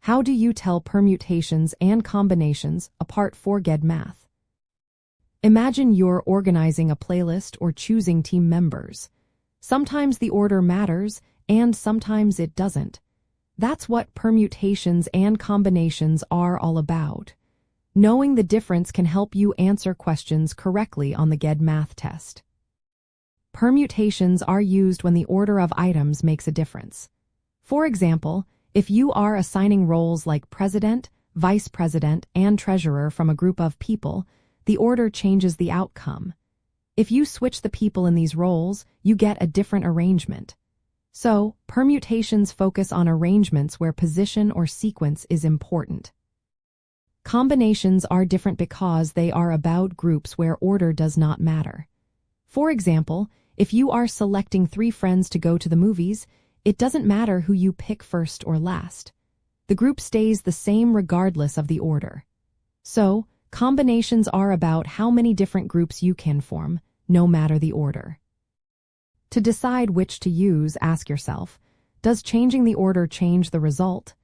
How do you tell permutations and combinations apart for GED Math? Imagine you're organizing a playlist or choosing team members. Sometimes the order matters, and sometimes it doesn't. That's what permutations and combinations are all about. Knowing the difference can help you answer questions correctly on the GED Math test. Permutations are used when the order of items makes a difference. For example, if you are assigning roles like president, vice president, and treasurer from a group of people, the order changes the outcome. If you switch the people in these roles, you get a different arrangement. So, permutations focus on arrangements where position or sequence is important. Combinations are different because they are about groups where order does not matter. For example, if you are selecting 3 friends to go to the movies, it doesn't matter who you pick first or last. The group stays the same regardless of the order. So, combinations are about how many different groups you can form, no matter the order. To decide which to use, ask yourself, does changing the order change the result?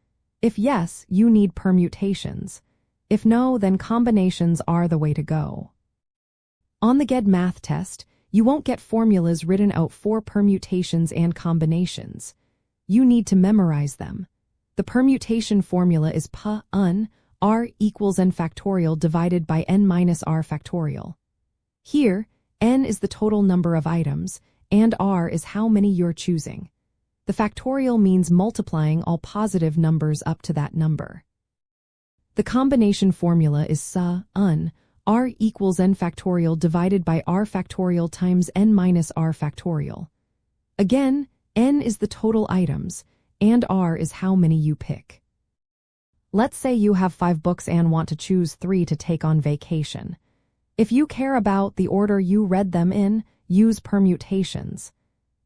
If yes, you need permutations. If no, then combinations are the way to go. On the GED Math test, you won't get formulas written out for permutations and combinations. You need to memorize them. The permutation formula is r equals n factorial divided by n minus r factorial. Here, n is the total number of items, and r is how many you're choosing. The factorial means multiplying all positive numbers up to that number. The combination formula is r equals n factorial divided by r factorial times n minus r factorial. Again, n is the total items, and r is how many you pick. Let's say you have 5 books and want to choose 3 to take on vacation. If you care about the order you read them in, use permutations.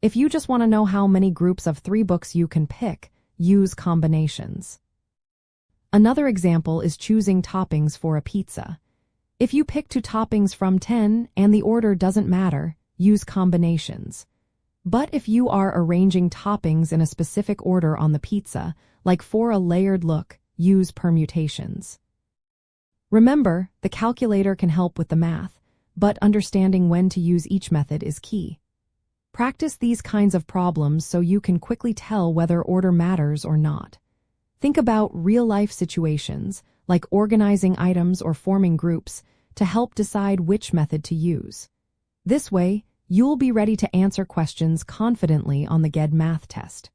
If you just want to know how many groups of 3 books you can pick, use combinations. Another example is choosing toppings for a pizza. If you pick 2 toppings from 10 and the order doesn't matter, use combinations. But if you are arranging toppings in a specific order on the pizza, like for a layered look, use permutations. Remember, the calculator can help with the math, but understanding when to use each method is key. Practice these kinds of problems so you can quickly tell whether order matters or not. Think about real-life situations, like organizing items or forming groups, to help decide which method to use. This way, you'll be ready to answer questions confidently on the GED Math test.